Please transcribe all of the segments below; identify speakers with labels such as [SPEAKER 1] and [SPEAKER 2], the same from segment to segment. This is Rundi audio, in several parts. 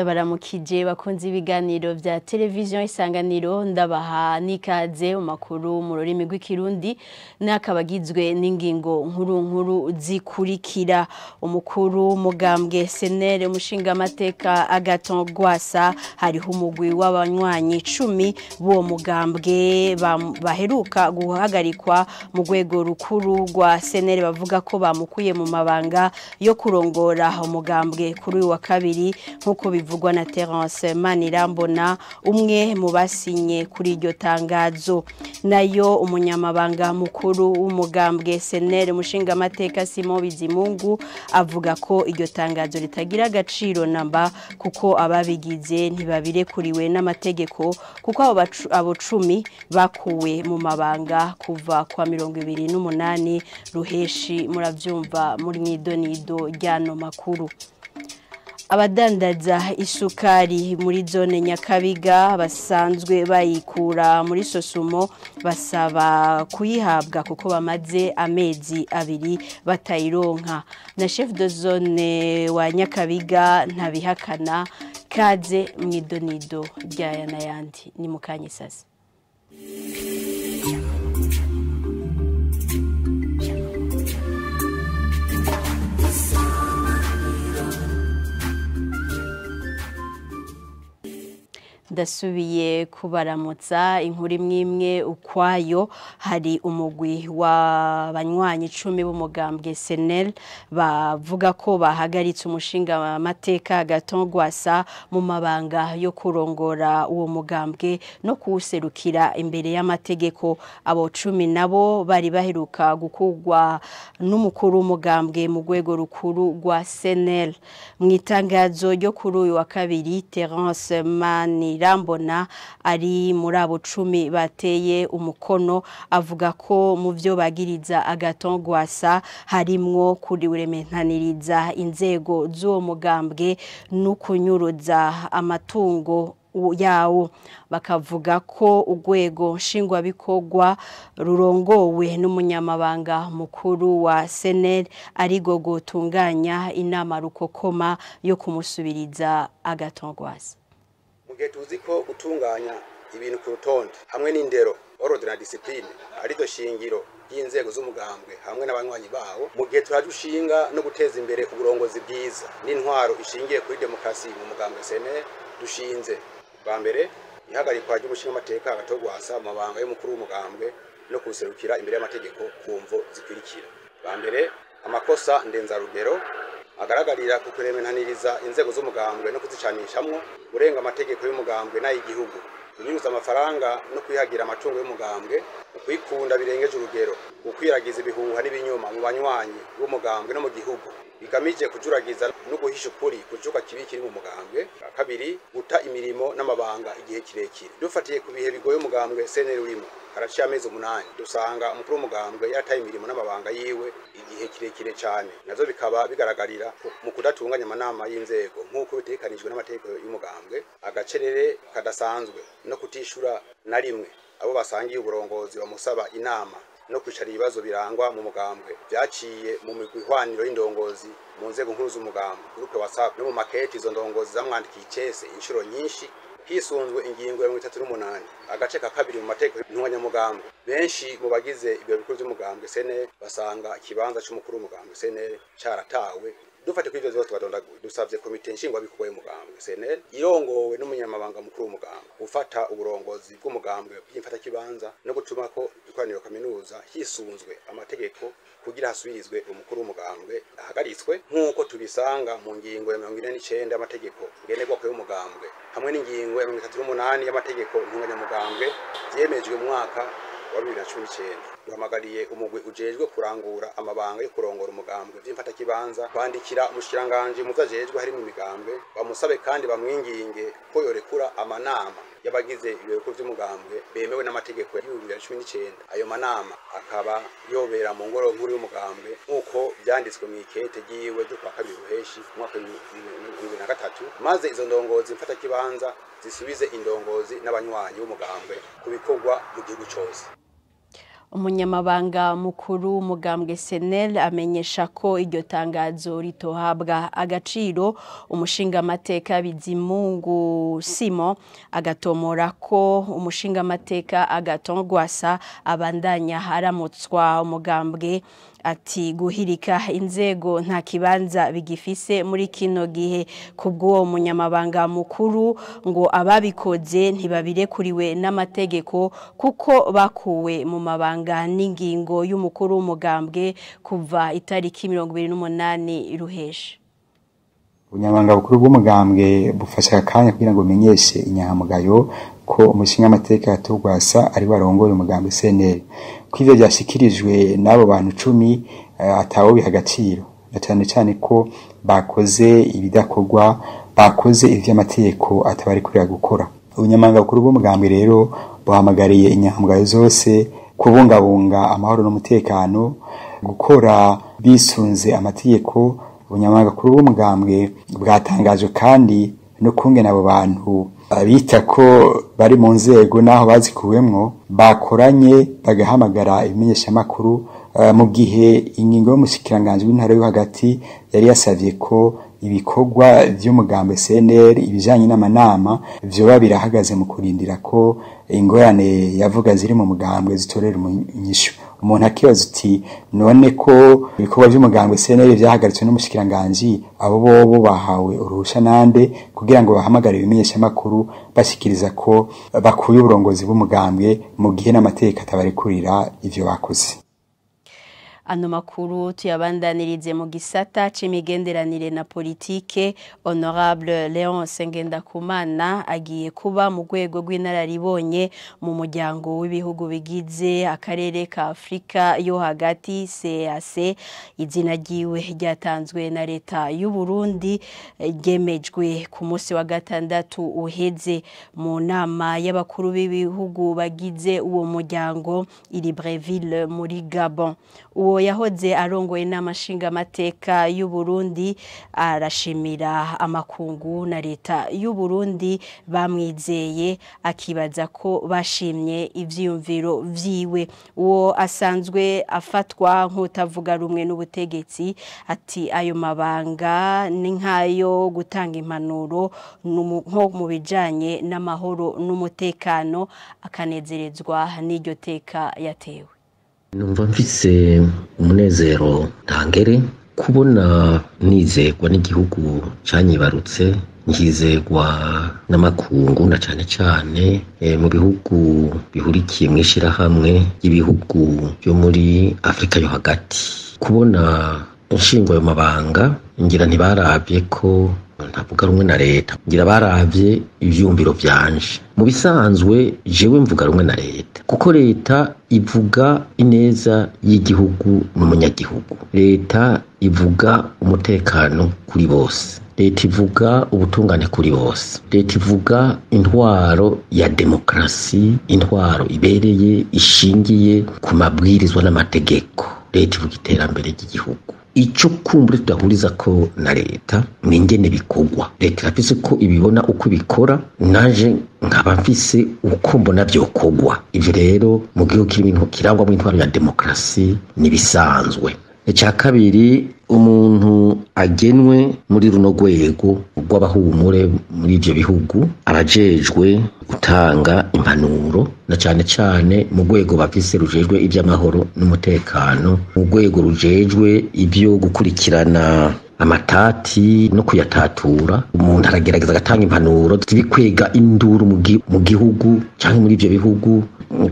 [SPEAKER 1] Ndabaramukije bakunze ibiganiro vya televiziyo Isanganiro ndabaha nikaze umakuru mu rurimi rw'ikirundi nakabagizwe n'ingingo nkuru zikurikira. Umukuru mugambwe senere umushinga amateka Agathon Rwasa hariho umugwi w'abanywanyi 10 bo mugambwe baheruka guhagarikwa mu rwego rukuru rwa senere bavuga ko bamukuye mu mabanga yo kurongora umugambwe kuri uyu wa kabiri nkuko bivugwa na Terence Manirambona umwe mu basinye kuri iryo tangazo. Nayo umunyamabanga mukuru w'umugambwe senere umushinga amateka Simon Bizimungu avuga ko iryo tangazo ritagira agaciro namba kuko ababigize ntibabirekuriwe n'amategeko kuko abo 10 bakuwe mu mabanga kuva kwa 28 ruheshi muravyumva muri mwidonido ryano makuru. Abadandaza isukari muri zone Nyakabiga basanzwe bayikura muri Sosumo basaba kuyihabwa kuko bamaze amezi 2 batayironka. Na chef de zone wa Nyakabiga ntabihakana kaze mwidonido ryaya nayandi ni mukanye sasa. Ndasubiye kubaramutsa inkuru imwe ukwayo hari umugwi w'abanywanyi 10 b'umugambwe senel bavuga ko bahagaritse umushinga amateka Agathon Rwasa mu mabanga yo kurongora uwo mugambwe no kuwuserukira imbere y'amategeko. Abo 10 nabo bari baheruka gukugwa n'umukuru w'umugambwe mu rwego rukuru rwa senel. Mwitangazo ryo kuri uyu wa kabiri Terence Manirambona ari muri abo 10 bateye umukono avuga ko mu byo bagiriza Agathon Rwasa harimwo kuri urementaniriza inzego z'uwo mugambwe no kunyuruza amatungo yawo. Bakavuga ko urwego nshingwabikorwa rurongowe n'umunyamabanga mukuru wa senel arigo gutunganya inama rukokoma yo kumusubiriza Agathon Rwasa.
[SPEAKER 2] Mugihe tuzi ko gutunganya ibintu ku rutonde hamwe n'indero ordre na discipline ari do shingiro y'inzego z'umugambwe hamwe n'abanywanyi bawo, mugihe turajushinga no guteza imbere uburongozi bwiza n'intwaro ishingiye kuri demokrasi mu mugambwe senel dushinze bwa mbere ihagarikwa ry'umushinga amateka Agathon Rwasa mu mabanga y'umukuru w'umugambwe no kuserukira imbere y'amategeko kumvo zikurikira. Bwa mbere amakosa ndenzarugero agaragarira ku kuremenaniriza inzego z'umugambwe no kuzicanishamwo urenga amategeko y'umugambwe n'ay'igihugu, kunyuruza amafaranga no kwihagira amatungo y'umugambwe, kwikunda birengeje urugero, gukwiragiza ibihuha n'ibinyoma mu banywanyi b'umugambwe no mu gihugu bigamije kujuragiza no guhisha ukuri kujuka kibi kiri mu mugambwe. Kabiri guta imirimo n'amabanga igihe kirekire. Dufatiye ku bihe bigoye umugambwe senel urimo haraciye amezi 8 dusanga umukuru w'umugambwe yataye imirimo n'amabanga yiwe igihe kirekire cyane, nazo bikaba bigaragarira mu kudatunganya amanama y'inzego nk'uko bitekanijwe n'amategeko y'umugambwe, agacerere kadasanzwe no kutishura na rimwe abo basangiye uburongozi bamusaba inama no kwicara ibibazo birangwa mu mugambwe byaciye mu migwihwaniro y'indongozi mu nzego nkuru z'umugambwe groupe WhatsApp no mu makete izo ndongozi zamwandikiye icese inshuro nyinshi hisunzwe ingingo ya 38 agace ka kabiri mu mategeko y'intwanyamugambwe. Benshi mu bagize ibyo bikuru by'umugambwe senel basanga ikibanza cy'umukuru w'umugambwe senel caratawe. Dufate kuri ivyo zose twadondaguye dusavye komite nshingwa bikugoye umugambwe senel irongowe n'umunyamabanga mukuru w'umugambwe gufata uburongozi bw'umugambwe by'imfata kibanza no gutuma ko ikoraniro kaminuza hisunzwe amategeko kugira hasubirizwe umukuru w'umugambwe ahagaritswe nk'uko tubisanga mu ngingo ya 49 y'amategeko ngenerwa ko y'umugambwe hamwe n'ingingo ya 38 y'amategeko ntunganyamugambwe byemejwe mu mwaka wa 2019. Duhamagariye umugwi ujejwe kurangura amabanga yo kurongora umugambwe by'imfata kibanza kwandikira umushiranganje mu vyajejwe hari mu migambwe bamusabe kandi bamwinginge ko yorekura amanama yabagize ibireko by'umugambwe bemewe n'amategeko ya 2019. Ayo manama akaba yobera mu ngoro nkuru y'umugambwe nkuko byanditswe mu ikete giwe cyo kwa kabiri ruheshi mwaka 2023, maze izo ndongozi mfata kibanza zisubize indongozi n'abanywanyi b'umugambwe kubikorwa mu gihugu cyose.
[SPEAKER 1] Umunyamabanga mukuru w'umugambwe SNL amenyesha ko iryo tangazo ritohabwa agaciro umushingamateka Bizimungu Simon agatomora ko umushingamateka Agathon Rwasa abandanya haramutswa umugambwe ati guhirika inzego nta kibanza bigifise muri kino gihe kubwo munyamabanga mukuru ngo ababikoze ntibabirekuriwe n'amategeko kuko bakuwe mu mabanga n'ingingo y'umukuru w'umugambwe kuva itariki 28 ruhesha.
[SPEAKER 3] Ubunyamabanga bukuru bw'umugambwe bufasha akanya kugira ngo menyeshe inyamugayo ko umushingamateka Agathon Rwasa ari warongoye umugambwe SNL kw'ivyo byashikirijwe n'abo bantu 10 atawo bihagaciro cyane cyane ko bakoze ibidakorwa bakoze ivy'amategeko atabari kurira gukora. Ubunyamabanga bukuru bw'umugambwe rero buhamagariye inyamugayo zose kubungabunga amahoro n'umutekano gukora bisunze amategeko. Ubunyamabanga bukuru bw'umugambwe bwatangaje kandi no kungena abo bantu abita ko bari mu nzego naho bazikuwemwo bakoranye bagahamagara ibimenyesha makuru mu gihe ingingo y'umushikiranganje w'intara yo hagati yari yasavye ko ibikorwa by'umugambwe SNL ibijanye n'amanama vyoba birahagaze mu kurindira ko ingorane yavuga ziri mu mugambwe zitorera inyishu. Umuntu akibaza uti none ko ibikorwa by'umugambwe SNL vyahagaritswe n'umushikiranganje abo bobo bahawe uruhusha nande kugira ngo bahamagare ibimenyesha makuru bashikiriza ko bakuye uburongozi bw'umugambwe mu gihe n'amategeko atabarekurira ivyo bakoze.
[SPEAKER 1] Ano makuru tuyabandanirize mu gisata c'imigenderanire na politike. Honorable Leonce Ngendakumana agiye kuba mu rwego rw'inararibonye mu muryango w'ibihugu bigize akarere ka Afrika yo hagati CAC. Izina ryiwe ryatanzwe na leta y'u Burundi ryemejwe ku munsi wa gatandatu uheze mu nama y'abakuru b'ibihugu bagize uwo muryango i Libreville muri Gabon. Uwo yahoze arongoye n'amashinga mateka y'u Burundi arashimira amakungu na leta y'u Burundi bamwizeye akibaza ko bashimye ivyiyumviro vyiwe. Uwo asanzwe afatwa nk'utavuga rumwe n'ubutegetsi ati ayo mabanga ni nkayo gutanga impanuro nko mu bijanye n'amahoro n'umutekano akanezerezwa n'iryo teka yatewe.
[SPEAKER 4] Numva mfise umunezero ntangere kubona nizegwa n'igihugu canyibarutse nkizegwa n'amakungu na cane mu bihugu bihurikiye mw'ishirahamwe y'ibihugu byo muri Afrika yo hagati. Kubona inshingo yo mabanga ngira ntibaravye ko ntavuga rumwe na leta, ngira baravye ivyumviro vyanje. Mu bisanzwe jewe mvuga rumwe na leta kuko leta ivuga ineza y'igihugu n'umunyagihugu. Leta ivuga umutekano kuri bose. Leta ivuga ubutungane kuri bose. Leta ivuga intwaro ya demokrasi, intwaro ibereye ishingiye ku mabwirizwa n'amategeko. Leta ivuga iterambere ry'igihugu. Ico kumbure tudahuriza ko na leta n'ingene bikorwa. Leta irafise ko ibibona uko bikora, naje nkaba mfise uko mbona vyokorwa. Ivyo rero mu gihugu kirangwa mu intwaro ya demokrasi nibisanzwe. Icya kabiri, umuntu agenwe muri runo rwego rw'abahumure muri ivyo bihugu abajejwe gutanga impanuro na cane mu rwego bafise rujejwe ivy'amahoro n'umutekano, mu rwego rujejwe ivyo gukurikirana amatati no kuyatatura. Umuntu aragerageza agatanga impanuro zibikwega induru mu gihugu canke muri ivyo bihugu,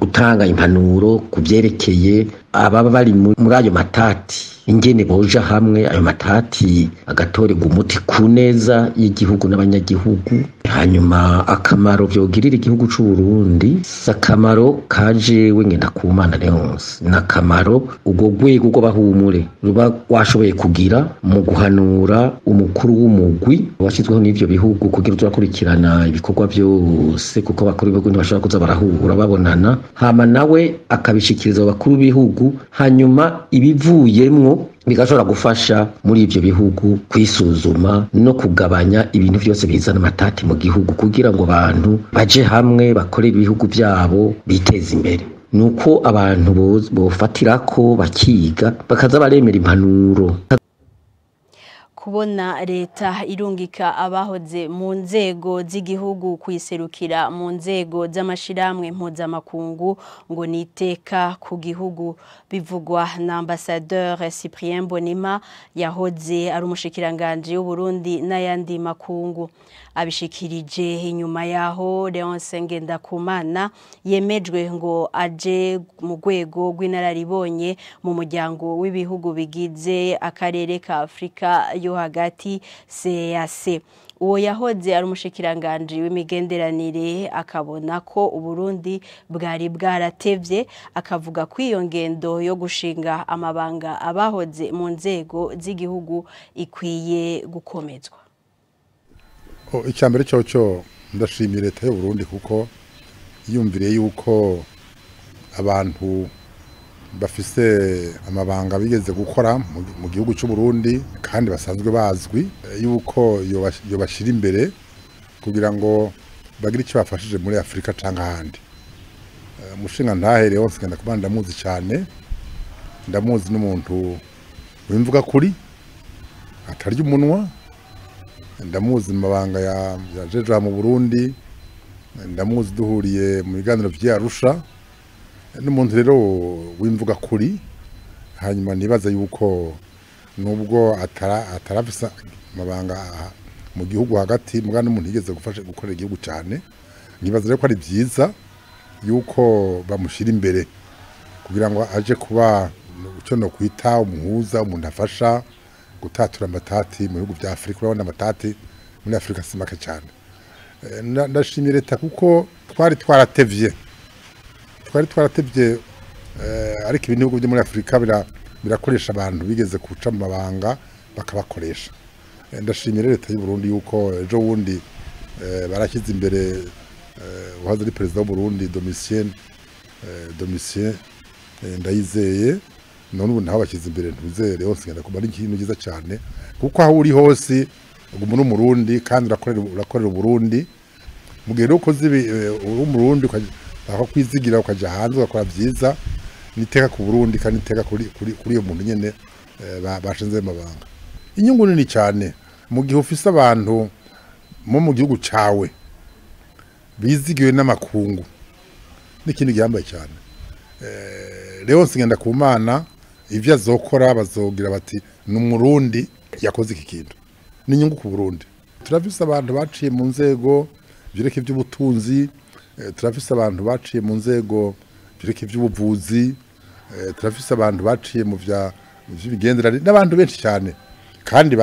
[SPEAKER 4] gutanga impanuro kuvyerekeye ababa bari muri ayo matati, ingene boja hamwe ayo matati agatorerwa umuti ku neza y'igihugu n'abanyagihugu. Hanyuma akamaro vyogirira igihugu c'u Burundi sakamaro kaje Ngendakumana Leonce, nakamaro ubwo rwego rw'abahumure ruba washoboye kugira mu guhanura umukuru w'umugwi washizweho n'ivyo bihugu kugira turakurikirana ibikorwa byose, kuko bakuru b'ibihugu ntibashobora kuza barahura babonana, hama nawe akabishikiriza abakuru b'ibihugu, hanyuma ibivuyemwo bigashobora gufasha muri ivyo bihugu kwisuzuma no kugabanya ibintu byose bizana amatati mu gihugu, kugira ngo abantu baje hamwe bakore ibihugu byabo biteze imbere. nuko abantu bofatirako bakiga bakaza baremera impanuro.
[SPEAKER 1] Kubona leta irungika abahoze mu nzego z'igihugu kwiserukira mu nzego z'amashiramwe mpuzamakungu ngo niteka ku gihugu bivugwa na ambassadeur Cyprien Bonima yahoze ari umushikiranganje w'u Burundi n'ayandi makungu. Abishikirije inyuma yaho Leonce Ngendakumana yemejwe ngo aje mu rwego rw'inararibonye mu muryango w'ibihugu bigize akarere ka Afrika yo hagati CAC. Uwo yahoze ari umushikiranganje w'imigenderanire akabona ko Uburundi bwari bwaratevye, akavuga ko iyo ngendo yo gushinga amabanga abahoze mu nzego z'igihugu ikwiye gukomezwa.
[SPEAKER 5] Icyambere cyo ndashimira leta y'u Burundi kuko yumviriye yuko abantu bafise amabanga bigeze gukora mu gihugu cy'u Burundi kandi basanzwe bazwi yuko yo bashira imbere kugira ngo bagire icyo bafashije muri Afrika cyangwa ahandi. Umushinga ntahere wose ngenda kubana ndamuzi cyane, ndamuzi n'umuntu wimvuga kuri atarya umunwa, ndamuzi mu mabanga ya jeje mu Burundi, ndamuzi duhuriye mu biganiro by'Arusha, n'umuntu rero wimvuga kuri. Hanyuma nibaza yuko nubwo atarafisa mabanga mu gihugu hagati muga n'umuntu yigeze gufasha gukorera igihugu cyane, nibaza rero ko ari byiza yuko bamushira imbere kugira ngo aje kuba icyo no kwita umuhuza, umuntu afasha gutatura amatati mu bihugu bya Afrika. Urabona amatati muri Afrika simaka cyane. Ndashimira leta kuko twari twaratevye ariko ibindi bihugu byo muri Afrika birakoresha abantu bigeze kuca mu mabanga bakabakoresha. Ndashimira leta y'u Burundi yuko ejo wundi barashyize imbere uhaze ari perezida w'u Burundi Domitien Ndayizeye, none ubu naho bashyize imbere ntuzere hose ngenda kuba ari ikintu giza cyane kuko aho uri hose uguma uri Burundi kandi urakorera Burundi mu gihe uko zibi uri Burundi aho kwizigira ukaja hanze ugakora byiza niteka ku Burundi kandi niteka kuri iyo muntu nyene bashinze mabanga. Inyungu nini cyane mu gihe ufise abantu mu gihugu cawe bizigiwe n'amakungu n'ikindi gihambaye cyane. Leonce Ngendakumana ivyo azokora bazogira bati n'umurundi yakoze iki kintu n'inyungu ku Burundi. Turafise abantu baciye mu nzego bireke by'ubutunzi, turafise abantu baciye mu nzego bireke by'ubuvuzi, turafise abantu baciye mu by'ibigenderanire n'abantu benshi cyane kandi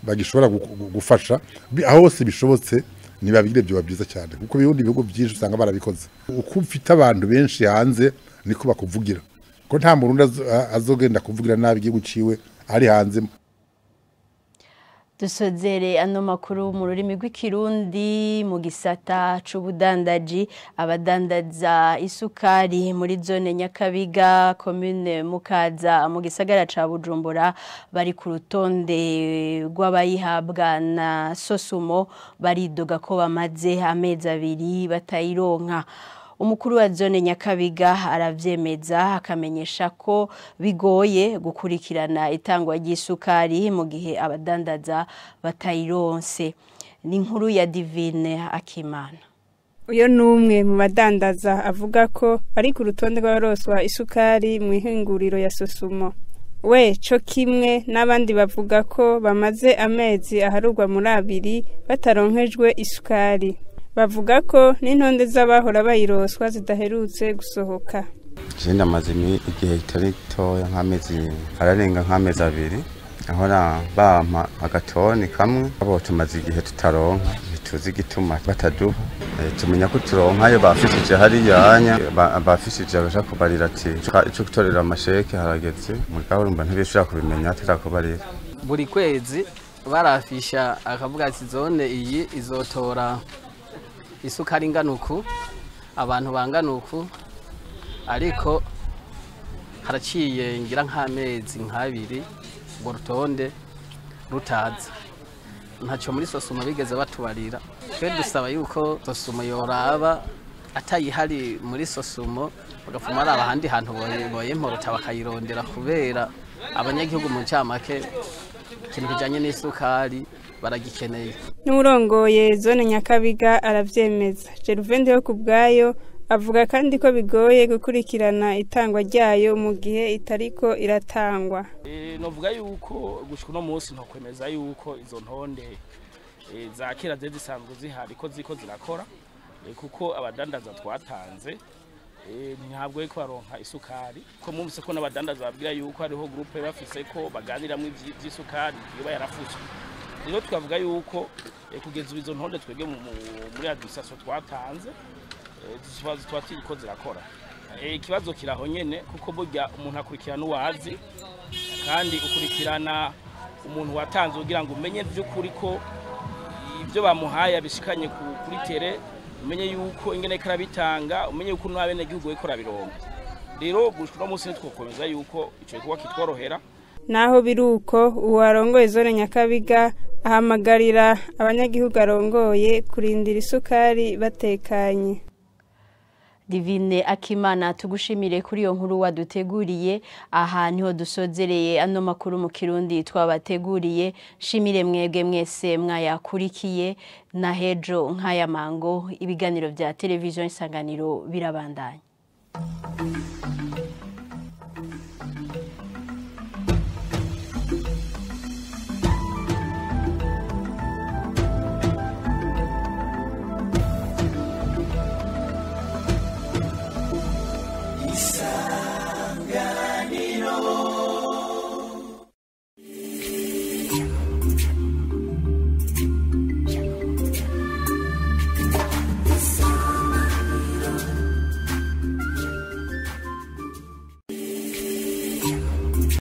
[SPEAKER 5] bagishobora gufasha aho hose bishobotse. Nibabigire byo byiza cyane kuko bihundi bihugu byinshi usanga barabikoze. Uko ufite abantu benshi hanze niko bakuvugira ko nta murundi azogenda kuvugira nabi igihugu ciwe ari hanze.
[SPEAKER 1] Dusozere ano makuru mu rurimi rw'ikirundi mu gisata c'ubudandaji. Abadandaza isukari muri zone Nyakabiga commune Mukaza mu gisagara ca Bujumbura bari ku rutonde rw'abayihabwa na Sosumo baridoga ko bamaze amezi 2 batayironka. Umukuru wa zone Nyakabiga aravyemeza akamenyesha ko bigoye gukurikirana itangwa ry'isukari mu gihe abadandaza batayironse. Ni inkuru ya Divine Akimana.
[SPEAKER 6] Uyo numwe mu badandaza avuga ko ari ku rutonde rw'abaroswa isukari mu ihinguriro ya Sosumo. We co kimwe n'abandi bavuga ko bamaze amezi aharugwa muri 2 bataronkejwe isukari. Bavuga ko n'intonde z'abahora bayiroswa zidaherutse gusohoka.
[SPEAKER 7] Je ndamaze igihe kitari toya nk'amezi ararenga nk'amezi 2 ahora bampa agatoni kamwe abo tumaze igihe tutaronka tuzi gituma bataduha. Tumenya ko turonka yo bafishije hari yanya bafishije abashaka kubarira ati ico gutorera amasheke harageze muri gahunda ntibishobora kubimenya tutakubarira.
[SPEAKER 8] Buri kwezi barafisha akavuga ati zone iyi izotora isukari nganuku abantu banganuku, ariko haraciye ngira nk'amezi 2 ngo rutonde rutaza ntaco muri Sosumo bigeze batubarira. Twe dusaba yuko Sosumo yoraba atayihari muri Sosumo bagafuma ari ahandi hantu boyemporota bakayirondera kubera abanyagihugu mu ncamake ikintu kijanye n'isukari baragikeneye.
[SPEAKER 6] N'urongoye zone Nyakabiga aravyemeza. Geruvende yo kubwayo avuga kandi ko bigoye gukurikirana itangwa ryayo mu gihe itariko iratangwa.
[SPEAKER 9] Novuga yuko gushika no munsi ntokwemeza yuko izo ntonde zakira zisanzwe zihari ko ziko zirakora kuko abadandaza twatanze ntabwo ariko baronka isukari ko mumvise ko n'abadandaza babwira yuko hariho groupe bafise ko baganiramwe ivy'isukari yoba yarafuswe. Rero twavuga yuko kugeza izo ntonde twege muri administration twatanze twati ko zirakora. Ikibazo kiraho nyene kuko burya umuntu akurikirana uwazi kandi ukurikirana umuntu watanze kugira ngo umenye by'ukuri ko ibyo bamuhaye bishikanye kuri tere, umenye yuko ingene karabitanga, umenye yuko n'abene gihugu weko rabironka. Rero gushika munsi twokomeza yuko ico kuba kitworohera.
[SPEAKER 6] Naho biruko uwarongoye zone Nyakabiga ahamagarira abanyagihugu arongoye kurindira isukari batekanye.
[SPEAKER 1] Divine Akimana tugushimire kuri iyo nkuru waduteguriye. Aha niho dusozereye ano makuru mu Kirundi twabateguriye. Shimire mwebwe mwese mwayakurikiye na hejo nk'aya mango ibiganiro vya televiziyo Isanganiro birabandanya.